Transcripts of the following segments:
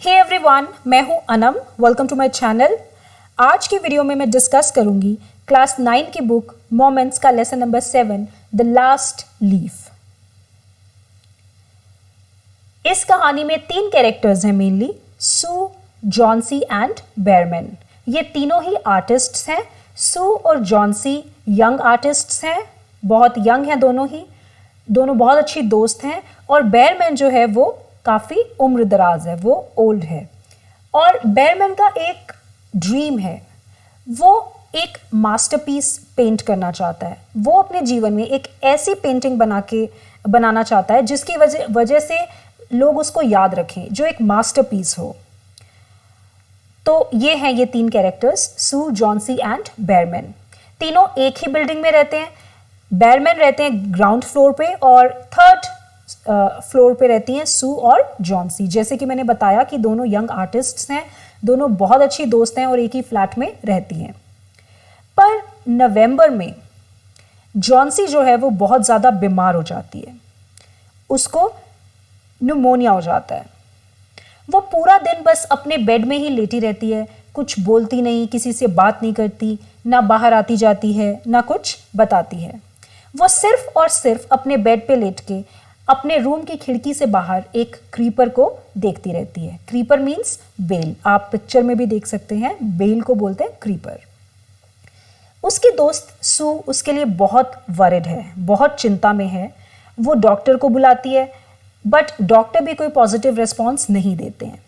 हे everyone, मैं हूं Anam. Welcome to my channel. आज की वीडियो में मैं डिस्कस करूंगी क्लास 9 की बुक मोमेंट्स का lesson number 7 the last leaf. इस कहानी में 3 कैरेक्टर्स हैं मेनली, सू, जॉनसी एंड बेयरमैन। ये तीनों ही आर्टिस्ट्स हैं। सू और जॉनसी यंग आर्टिस्ट्स हैं, बहुत यंग हैं दोनों बहुत अच्छी दोस्त हैं। और बेयरमैन जो है वो काफ़ी उम्र दराज है, वो ओल्ड है। और बेयरमैन का एक ड्रीम है, वो एक मास्टरपीस पेंट करना चाहता है। वो अपने जीवन में एक ऐसी पेंटिंग बनाना चाहता है जिसकी वजह से लोग उसको याद रखें, जो एक मास्टरपीस हो। तो ये हैं ये 3 कैरेक्टर्स, सू, जॉनसी एंड बेयरमैन। तीनों एक ही बिल्डिंग में रहते हैं। बेयरमैन रहते हैं ग्राउंड फ्लोर पे और 3rd फ्लोर पे रहती हैं सू और जॉनसी। जैसे कि मैंने बताया कि दोनों यंग आर्टिस्ट्स हैं, दोनों बहुत अच्छी दोस्त हैं और एक ही फ्लैट में रहती हैं। पर नवंबर में जॉनसी जो है वो बहुत ज़्यादा बीमार हो जाती है, उसको न्यूमोनिया हो जाता है। वो पूरा दिन बस अपने बेड में ही लेटी रहती है, कुछ बोलती नहीं, किसी से बात नहीं करती, ना बाहर आती जाती है, ना कुछ बताती है। वो सिर्फ और सिर्फ अपने बेड पे लेट के अपने रूम की खिड़की से बाहर एक क्रीपर को देखती रहती है। क्रीपर मीन्स बेल, आप पिक्चर में भी देख सकते हैं, बेल को बोलते हैं क्रीपर। उसकी दोस्त सू उसके लिए बहुत वरिड है, बहुत चिंता में है। वो डॉक्टर को बुलाती है, बट डॉक्टर भी कोई पॉजिटिव रिस्पॉन्स नहीं देते हैं।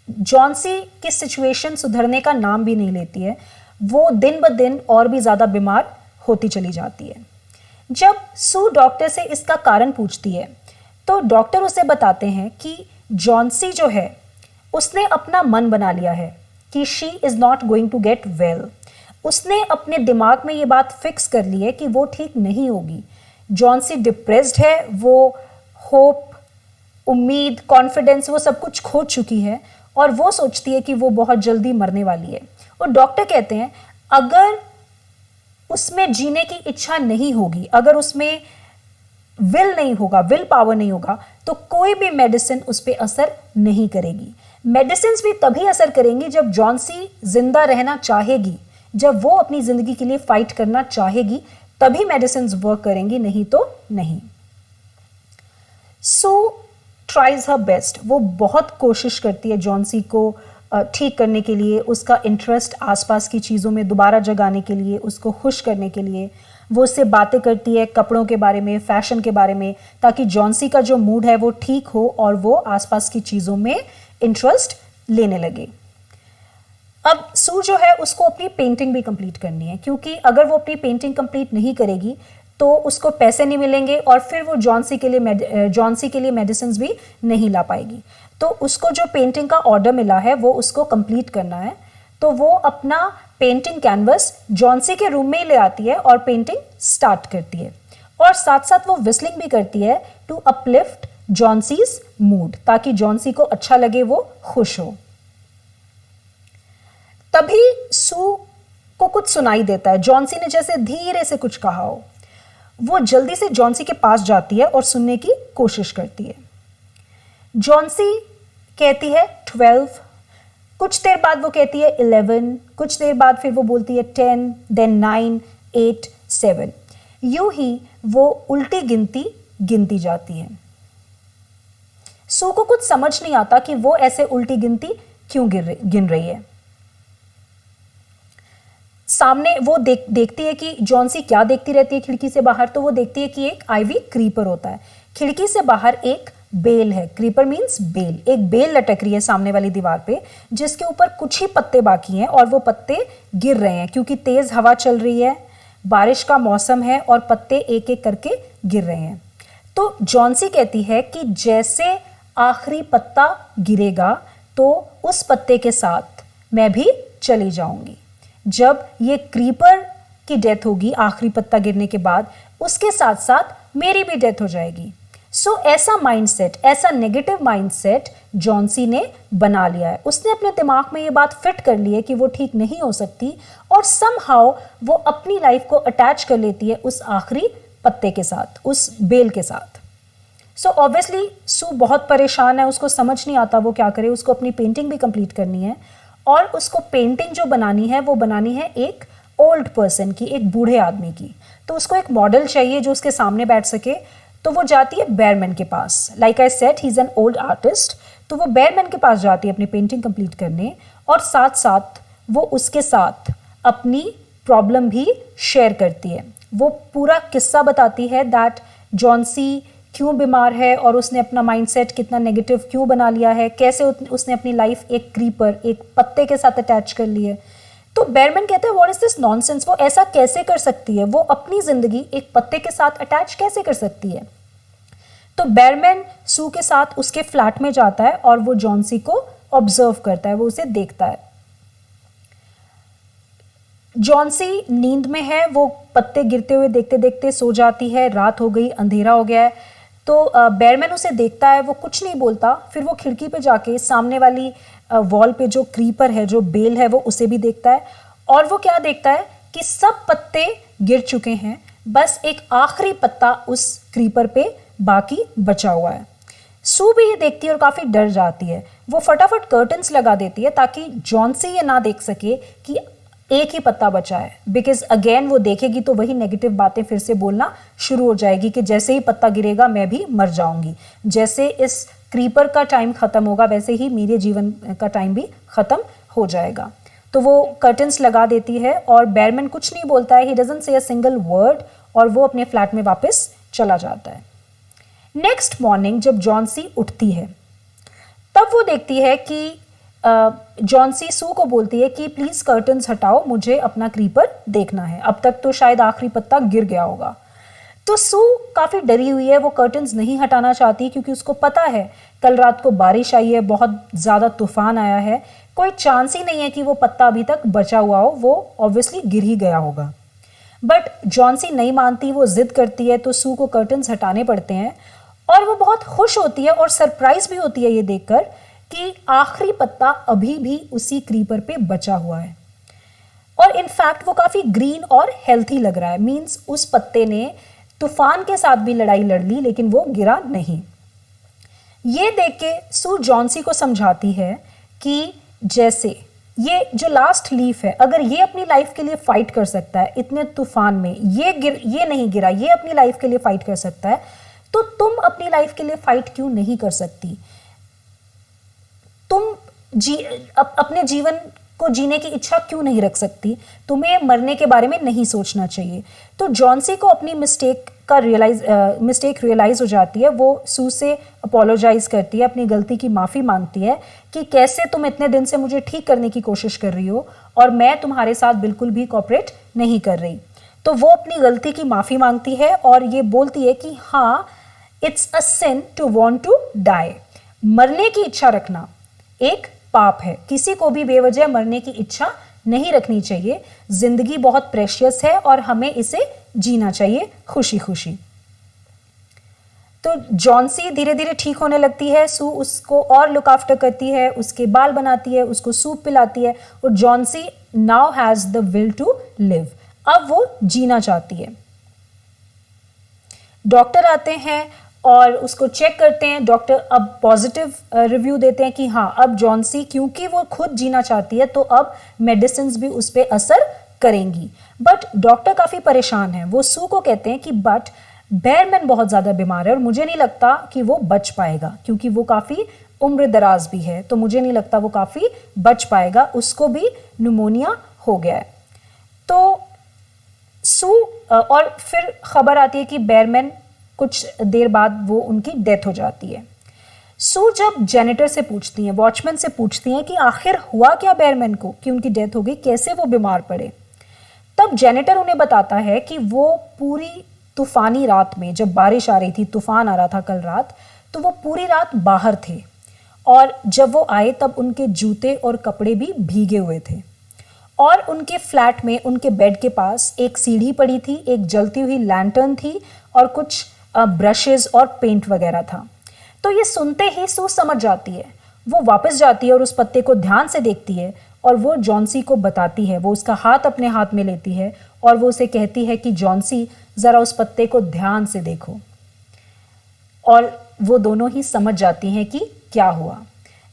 जॉनसी की सिचुएशन सुधरने का नाम भी नहीं लेती है। वो दिन ब दिन और भी ज़्यादा बीमार होती चली जाती है। जब सू डॉक्टर से इसका कारण पूछती है तो डॉक्टर उसे बताते हैं कि जॉनसी जो है उसने अपना मन बना लिया है कि she is not going to get well. उसने अपने दिमाग में ये बात फिक्स कर ली है कि वो ठीक नहीं होगी। जॉनसी डिप्रेस्ड है, वो होप, उम्मीद, कॉन्फिडेंस, वो सब कुछ खो चुकी है और वो सोचती है कि वो बहुत जल्दी मरने वाली है। और डॉक्टर कहते हैं अगर उसमें जीने की इच्छा नहीं होगी, अगर उसमें विल नहीं होगा, विल पावर नहीं होगा, तो कोई भी मेडिसिन उस पर असर नहीं करेगी। मेडिसिन भी तभी असर करेंगी जब जॉनसी जिंदा रहना चाहेगी, जब वो अपनी जिंदगी के लिए फाइट करना चाहेगी, तभी मेडिसिन वर्क करेंगी, नहीं तो नहीं। सो ट्राइज हर बेस्ट। वो बहुत कोशिश करती है जॉनसी को ठीक करने के लिए, उसका इंटरेस्ट आसपास की चीज़ों में दोबारा जगाने के लिए, उसको खुश करने के लिए। वो उससे बातें करती है कपड़ों के बारे में, फैशन के बारे में, ताकि जॉनसी का जो मूड है वो ठीक हो और वो आसपास की चीज़ों में इंटरेस्ट लेने लगे। अब सू जो है उसको अपनी पेंटिंग भी कंप्लीट करनी है, क्योंकि अगर वो अपनी पेंटिंग कंप्लीट नहीं करेगी तो उसको पैसे नहीं मिलेंगे और फिर वो जॉनसी के लिए मेडिसिन भी नहीं ला पाएगी। तो उसको जो पेंटिंग का ऑर्डर मिला है वो उसको कंप्लीट करना है। तो वो अपना पेंटिंग कैनवस जॉनसी के रूम में ही ले आती है और पेंटिंग स्टार्ट करती है। और साथ साथ वो विस्लिंग भी करती है टू अपलिफ्ट जॉनसीज मूड, ताकि जॉनसी को अच्छा लगे, वो खुश हो। तभी सू को कुछ सुनाई देता है, जॉनसी ने जैसे धीरे से कुछ कहा हो। वो जल्दी से जॉनसी के पास जाती है और सुनने की कोशिश करती है। जॉनसी कहती है 12, कुछ देर बाद वो कहती है 11, कुछ देर बाद फिर वो बोलती है 10, देन 9, 8, 7। यूं ही वो उल्टी गिनती जाती है। सू को कुछ समझ नहीं आता कि वो ऐसे उल्टी गिनती क्यों गिन रही है। सामने वो देखती है कि जॉनसी क्या देखती रहती है खिड़की से बाहर, तो वो देखती है कि एक आइवी क्रीपर होता है। खिड़की से बाहर एक बेल है, क्रीपर मीन्स बेल, एक बेल लटक रही है सामने वाली दीवार पे, जिसके ऊपर कुछ ही पत्ते बाकी हैं और वो पत्ते गिर रहे हैं क्योंकि तेज हवा चल रही है, बारिश का मौसम है और पत्ते एक एक करके गिर रहे हैं। तो जॉनसी कहती है कि जैसे आखिरी पत्ता गिरेगा तो उस पत्ते के साथ मैं भी चली जाऊंगी। जब ये क्रीपर की डेथ होगी आखिरी पत्ता गिरने के बाद, उसके साथ साथ मेरी भी डेथ हो जाएगी। सो ऐसा माइंडसेट, ऐसा नेगेटिव माइंडसेट जॉनसी ने बना लिया है। उसने अपने दिमाग में ये बात फिट कर ली है कि वो ठीक नहीं हो सकती और समहाउ वो अपनी लाइफ को अटैच कर लेती है उस आखिरी पत्ते के साथ, उस बेल के साथ। सो ऑब्वियसली सू बहुत परेशान है, उसको समझ नहीं आता वो क्या करे, उसको अपनी पेंटिंग भी कंप्लीट करनी है और उसको पेंटिंग जो बनानी है वो बनानी है एक ओल्ड पर्सन की, एक बूढ़े आदमी की। तो उसको एक मॉडल चाहिए जो उसके सामने बैठ सके। तो वो जाती है बेयरमैन के पास। Like I said he is an old artist. तो वो बेयरमैन के पास जाती है अपनी पेंटिंग कंप्लीट करने और साथ साथ वो उसके साथ अपनी प्रॉब्लम भी शेयर करती है। वो पूरा किस्सा बताती है दैट जॉन्सी क्यों बीमार है और उसने अपना माइंडसेट कितना नेगेटिव क्यों बना लिया है, कैसे उसने अपनी लाइफ एक क्रीपर, एक पत्ते के साथ अटैच कर ली है। तो बेयरमैन कहते हैं व्हाट इज दिस नॉनसेंस, वो ऐसा कैसे कर सकती है, वो अपनी जिंदगी एक पत्ते के साथ अटैच कैसे कर सकती है। तो बेयरमैन सू के साथ उसके फ्लैट में जाता है और वो जॉन्सी को ऑब्जर्व करता है, वो उसे देखता है। जॉन्सी नींद में है, वो पत्ते गिरते हुए देखते देखते सो जाती है। रात हो गई, अंधेरा हो गया है। तो बेयरमैन उसे देखता है, वो कुछ नहीं बोलता। फिर वो खिड़की पे जाके सामने वाली वॉल पे जो क्रीपर है, जो बेल है, वो उसे भी देखता है। और वो क्या देखता है कि सब पत्ते गिर चुके हैं, बस एक आखिरी पत्ता उस क्रीपर पे बाकी बचा हुआ है। सू भी ये देखती है और काफ़ी डर जाती है। वो फटाफट कर्टन्स लगा देती है ताकि जॉन्सी ये ना देख सके कि एक ही पत्ता बचा है, बिकॉज अगेन वो देखेगी तो वही नेगेटिव बातें फिर से बोलना शुरू हो जाएगी कि जैसे ही पत्ता गिरेगा मैं भी मर जाऊंगी, जैसे इस क्रीपर का टाइम खत्म होगा वैसे ही मेरे जीवन का टाइम भी खत्म हो जाएगा। तो वो कर्टन्स लगा देती है और बेयरमैन कुछ नहीं बोलता है, he doesn't say a single word, और वो अपने फ्लैट में वापस चला जाता है। नेक्स्ट मॉर्निंग जब जॉन्सी उठती है तब वो देखती है कि जॉन्सी सू को बोलती है कि प्लीज कर्टन्स हटाओ, मुझे अपना क्रीपर देखना है, अब तक तो शायद आखिरी पत्ता गिर गया होगा। तो सू काफी डरी हुई है, वो कर्टन्स नहीं हटाना चाहती क्योंकि उसको पता है कल रात को बारिश आई है, बहुत ज्यादा तूफान आया है, कोई चांस ही नहीं है कि वो पत्ता अभी तक बचा हुआ हो, वो ऑब्वियसली गिर ही गया होगा। बट जॉन्सी नहीं मानती, वो जिद करती है, तो सू को कर्टन्स हटाने पड़ते हैं और वो बहुत खुश होती है और सरप्राइज भी होती है ये देखकर कि आखिरी पत्ता अभी भी उसी क्रीपर पे बचा हुआ है। और इनफैक्ट वो काफी ग्रीन और हेल्थी लग रहा है, मींस उस पत्ते ने तूफान के साथ भी लड़ाई लड़ ली लेकिन वो गिरा नहीं। ये देख के सू जॉन्सी को समझाती है कि जैसे ये जो लास्ट लीफ है, अगर ये अपनी लाइफ के लिए फाइट कर सकता है इतने तूफान में, ये नहीं गिरा, ये अपनी लाइफ के लिए फाइट कर सकता है, तो तुम अपनी लाइफ के लिए फाइट क्यों नहीं कर सकती? तुम अपने जीवन को जीने की इच्छा क्यों नहीं रख सकती? तुम्हें मरने के बारे में नहीं सोचना चाहिए। तो जॉन्सी को अपनी मिस्टेक रियलाइज हो जाती है। वो सू से अपोलोजाइज करती है, अपनी गलती की माफ़ी मांगती है कि कैसे तुम इतने दिन से मुझे ठीक करने की कोशिश कर रही हो और मैं तुम्हारे साथ बिल्कुल भी कोऑपरेट नहीं कर रही। तो वो अपनी गलती की माफ़ी मांगती है और ये बोलती है कि हाँ, it's a sin to want to die. मरने की इच्छा रखना एक पाप है, किसी को भी बेवजह मरने की इच्छा नहीं रखनी चाहिए। जिंदगी बहुत प्रेशियस है और हमें इसे जीना चाहिए खुशी खुशी। तो जॉन्सी धीरे धीरे ठीक होने लगती है, सू उसको और लुक आफ्टर करती है, उसके बाल बनाती है, उसको सूप पिलाती है और Johnsy now has the will to live. अब वो जीना चाहती है। डॉक्टर आते हैं और उसको चेक करते हैं। डॉक्टर अब पॉजिटिव रिव्यू देते हैं कि हाँ, अब जॉन्सी क्योंकि वो खुद जीना चाहती है तो अब मेडिसिन भी उस पर असर करेंगी। बट डॉक्टर काफ़ी परेशान है। वो सू को कहते हैं कि बट बेयरमैन बहुत ज़्यादा बीमार है और मुझे नहीं लगता कि वो बच पाएगा, क्योंकि वो काफ़ी उम्र दराज भी है, तो मुझे नहीं लगता वो काफ़ी बच पाएगा, उसको भी न्यूमोनिया हो गया है। तो सू और फिर खबर आती है कि बेयरमैन कुछ देर बाद वो उनकी डेथ हो जाती है। सू जब जेनिटर से पूछती हैं, वॉचमैन से पूछती हैं कि आखिर हुआ क्या बेयरमैन को कि उनकी डेथ हो गई, कैसे वो बीमार पड़े, तब जेनिटर उन्हें बताता है कि वो पूरी तूफानी रात में, जब बारिश आ रही थी, तूफान आ रहा था कल रात, तो वो पूरी रात बाहर थे और जब वो आए तब उनके जूते और कपड़े भी भीगे हुए थे और उनके फ्लैट में उनके बेड के पास एक सीढ़ी पड़ी थी, एक जलती हुई लैंटर्न थी और कुछ ब्रशेस और पेंट वगैरह था। तो ये सुनते ही सू समझ जाती है। वो वापस जाती है और उस पत्ते को ध्यान से देखती है और वो जॉन्सी को बताती है। वो उसका हाथ अपने हाथ में लेती है और वो उसे कहती है कि जॉन्सी, ज़रा उस पत्ते को ध्यान से देखो। और वो दोनों ही समझ जाती हैं कि क्या हुआ।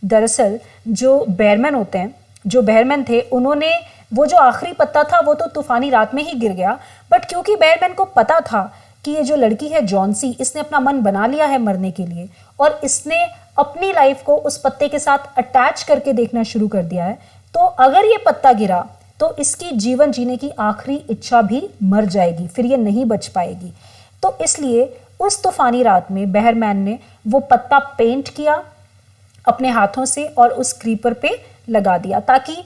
दरअसल जो बेयरमैन होते हैं, जो बेयरमैन थे, उन्होंने वो जो आखिरी पत्ता था वो तो तूफानी रात में ही गिर गया, बट क्योंकि बेयरमैन को पता था कि ये जो लड़की है जॉन्सी, इसने अपना मन बना लिया है मरने के लिए और इसने अपनी लाइफ को उस पत्ते के साथ अटैच करके देखना शुरू कर दिया है, तो अगर ये पत्ता गिरा तो इसकी जीवन जीने की आखिरी इच्छा भी मर जाएगी, फिर ये नहीं बच पाएगी। तो इसलिए उस तूफानी रात में बेयरमैन ने वो पत्ता पेंट किया अपने हाथों से और उस क्रीपर पे लगा दिया ताकि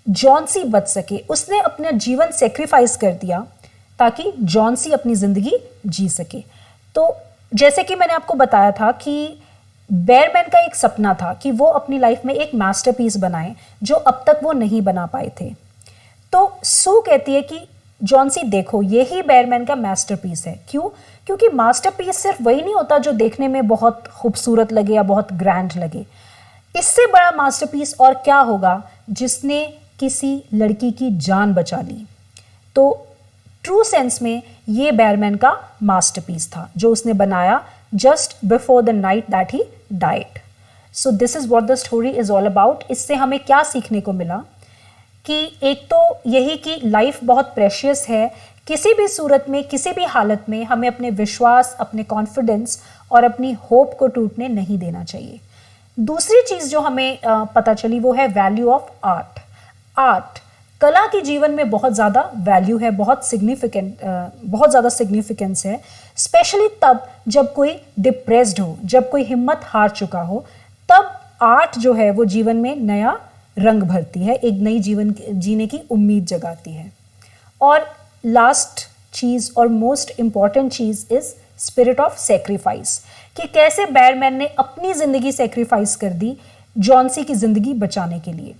जॉन्सी बच सके। उसने अपना जीवन सेक्रीफाइस कर दिया ताकि जॉन्सी अपनी जिंदगी जी सके। तो जैसे कि मैंने आपको बताया था कि बेयरमैन का एक सपना था कि वो अपनी लाइफ में एक मास्टरपीस बनाए जो अब तक वो नहीं बना पाए थे। तो सू कहती है कि जॉन्सी देखो, यही बेयरमैन का मास्टरपीस है। क्यों? क्योंकि मास्टरपीस सिर्फ वही नहीं होता जो देखने में बहुत खूबसूरत लगे या बहुत ग्रैंड लगे। इससे बड़ा मास्टरपीस और क्या होगा जिसने किसी लड़की की जान बचा ली। तो ट्रू सेंस में ये बेयरमैन का मास्टरपीस था जो उसने बनाया just before the night that he died. So this is what the story is all about. इससे हमें क्या सीखने को मिला कि एक तो यही कि लाइफ बहुत प्रेशियस है, किसी भी सूरत में, किसी भी हालत में हमें अपने विश्वास, अपने कॉन्फिडेंस और अपनी होप को टूटने नहीं देना चाहिए। दूसरी चीज़ जो हमें पता चली वो है वैल्यू ऑफ आर्ट। आर्ट, कला की जीवन में बहुत ज़्यादा वैल्यू है, बहुत ज़्यादा सिग्निफिकेंस है, स्पेशली तब जब कोई डिप्रेस्ड हो, जब कोई हिम्मत हार चुका हो, तब आर्ट जो है वो जीवन में नया रंग भरती है, एक नई जीवन जीने की उम्मीद जगाती है। और लास्ट चीज़ और most important cheese is spirit of sacrifice, कि कैसे बेयरमैन ने अपनी ज़िंदगी सेक्रीफाइस कर दी जॉन्सी की ज़िंदगी बचाने के लिए।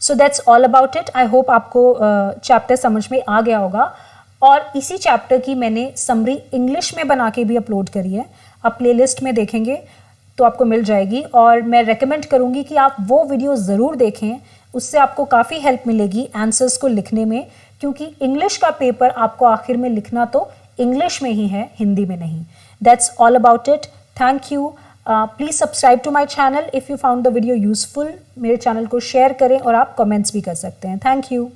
So that's all about it. I hope आपको चैप्टर समझ में आ गया होगा। और इसी चैप्टर की मैंने समरी इंग्लिश में बना के भी अपलोड करी है, आप प्लेलिस्ट में देखेंगे तो आपको मिल जाएगी। और मैं रेकमेंड करूँगी कि आप वो वीडियो ज़रूर देखें, उससे आपको काफ़ी हेल्प मिलेगी आंसर्स को लिखने में, क्योंकि इंग्लिश का पेपर आपको आखिर में लिखना तो इंग्लिश में ही है, हिंदी में नहीं। That's all about it. Thank you. Please subscribe to my channel if you found the video useful. मेरे चैनल को शेयर करें और आप कमेंट्स भी कर सकते हैं। Thank you.